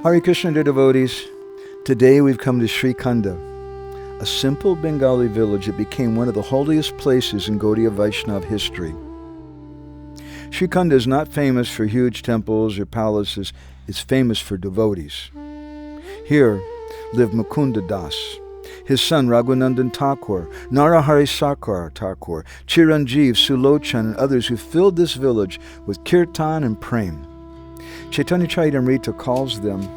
Hare Krishna, dear devotees. Today we've come to Sri Kanda, a simple Bengali village that became one of the holiest places in Gaudiya Vaishnava history. Sri Kanda is not famous for huge temples or palaces, it's famous for devotees. Here live Mukunda Das, his son Raghunandan Thakur, Narahari Sakar Thakur, Chiranjeev, Sulochan, and others who filled this village with kirtan and prem. Chaitanya Charitamrita calls them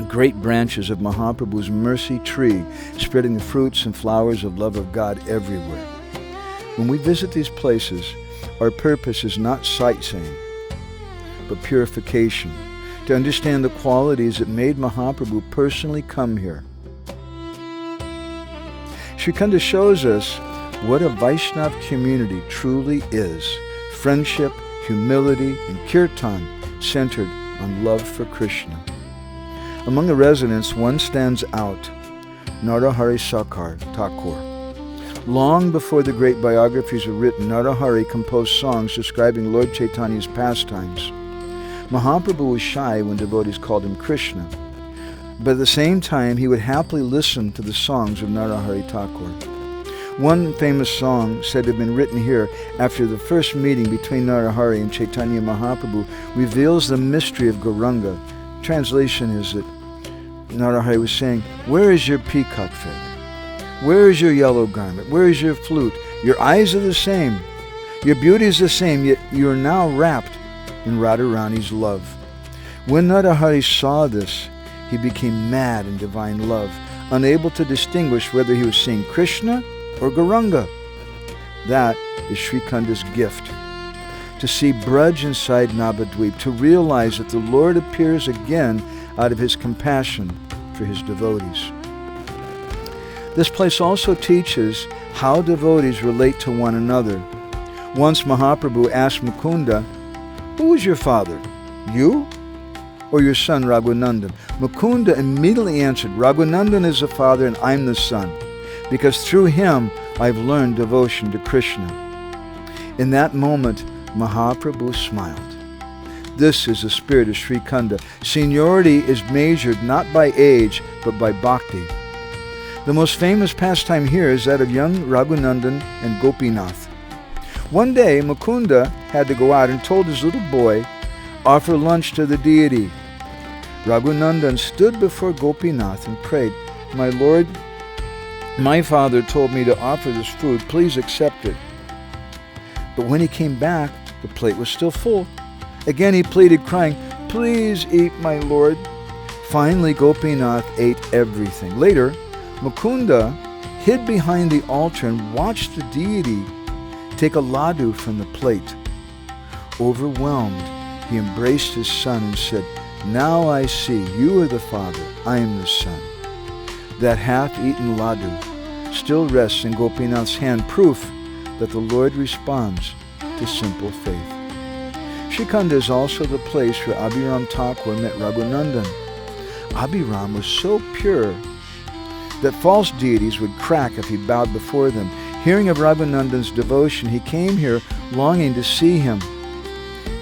great branches of Mahaprabhu's mercy tree, spreading the fruits and flowers of love of God everywhere. When we visit these places, our purpose is not sightseeing, but purification, to understand the qualities that made Mahaprabhu personally come here. Sri Kanda shows us what a Vaishnava community truly is: friendship, humility, and kirtan centered on love for Krishna. Among the residents, one stands out: Narahari Sakar Thakur. Long before the great biographies were written, Narahari composed songs describing Lord Chaitanya's pastimes. Mahaprabhu was shy when devotees called him Krishna, but at the same time he would happily listen to the songs of Narahari Thakur. One famous song, said to have been written here after the first meeting between Narahari and Chaitanya Mahaprabhu, reveals the mystery of Gauranga. Translation is that Narahari was saying, "Where is your peacock feather? Where is your yellow garment? Where is your flute? Your eyes are the same. Your beauty is the same, yet you are now wrapped in Radharani's love." When Narahari saw this, he became mad in divine love, unable to distinguish whether he was seeing Krishna or Gauranga. That is Sri Kanda's gift. To see Braj inside Navadvip, to realize that the Lord appears again out of his compassion for his devotees. This place also teaches how devotees relate to one another. Once Mahaprabhu asked Mukunda, "Who is your father, you or your son Raghunandan?" Mukunda immediately answered, "Raghunandan is the father and I'm the son, because through him I've learned devotion to Krishna." In that moment, Mahaprabhu smiled. This is the spirit of Sri Kanda. Seniority is measured not by age, but by bhakti. The most famous pastime here is that of young Raghunandan and Gopinath. One day, Mukunda had to go out and told his little boy, "Offer lunch to the deity." Raghunandan stood before Gopinath and prayed, "My Lord, my father told me to offer this food. Please accept it." But when he came back, the plate was still full. Again he pleaded, crying, "Please eat, my Lord." Finally, Gopinath ate everything. Later, Mukunda hid behind the altar and watched the deity take a laddu from the plate. Overwhelmed, he embraced his son and said, "Now I see you are the father, I am the son." That half-eaten laddu still rests in Gopinath's hand, proof that the Lord responds to simple faith. Sri Kanda is also the place where Abhiram Thakur met Raghunandan. Abhiram was so pure that false deities would crack if he bowed before them. Hearing of Raghunandan's devotion, he came here longing to see him.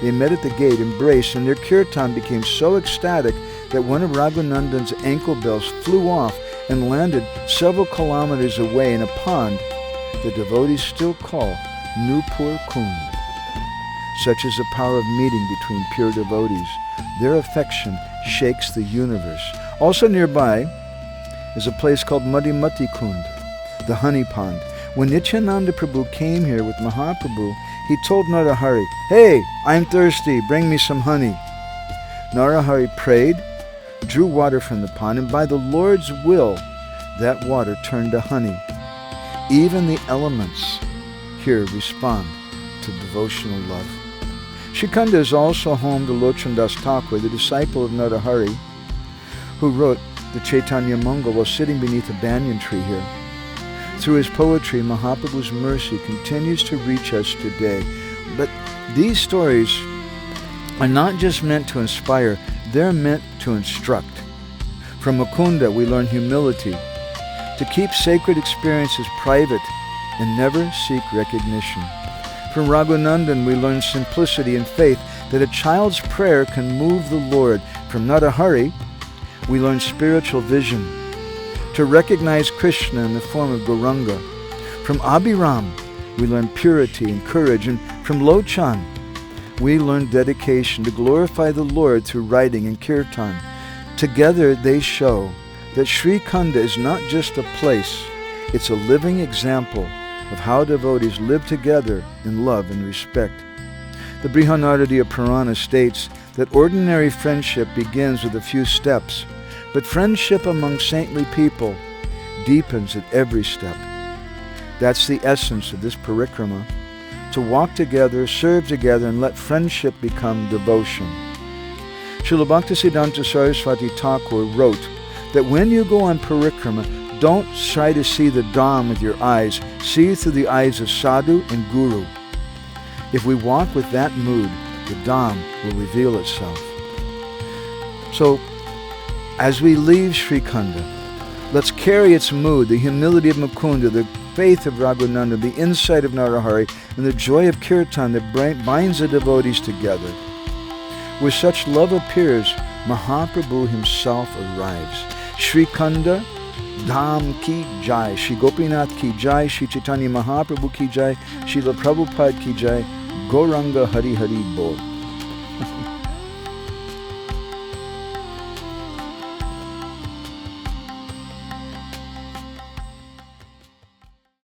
They met at the gate, embraced, and their kirtan became so ecstatic that one of Raghunandan's ankle bells flew off and landed several kilometers away in a pond the devotees still call Nupur Kund. Such is the power of meeting between pure devotees. Their affection shakes the universe. Also nearby is a place called Madhimati Kund, the honey pond. When Nityananda Prabhu came here with Mahaprabhu, he told Narahari, "Hey, I'm thirsty, bring me some honey." Narahari prayed, drew water from the pond, and by the Lord's will, that water turned to honey. Even the elements here respond to devotional love. Sri Kanda is also home to Lochan Das Thakur, the disciple of Narahari, who wrote the Chaitanya Mangal while sitting beneath a banyan tree here. Through his poetry, Mahaprabhu's mercy continues to reach us today. But these stories are not just meant to inspire, they're meant to instruct. From Mukunda, we learn humility, to keep sacred experiences private and never seek recognition. From Raghunandan, we learn simplicity and faith, that a child's prayer can move the Lord. From Narahari, we learn spiritual vision, to recognize Krishna in the form of Gauranga. From Abhiram, we learn purity and courage, and from Lochan, we learn dedication to glorify the Lord through writing and kirtan. Together they show that Sri Kanda is not just a place, it's a living example of how devotees live together in love and respect. The Brihanaradiya Purana states that ordinary friendship begins with a few steps, but friendship among saintly people deepens at every step. That's the essence of this parikrama, to walk together, serve together, and let friendship become devotion. Srila Bhaktisiddhanta Saraswati Thakur wrote that when you go on parikrama, don't try to see the Dham with your eyes, see through the eyes of sadhu and guru. If we walk with that mood, the Dham will reveal itself. So, as we leave Sri Kanda, let's carry its mood, the humility of Mukunda, the faith of Raghunandan, the insight of Narahari, and the joy of Kirtan that binds the devotees together. Where such love appears, Mahaprabhu himself arrives. Sri Kanda, Dham ki jai, Shri Gopinath ki jai, Shri Chaitanya Mahaprabhu ki jai, Srila Prabhupada ki jai, Gauranga Hari Hari Bol.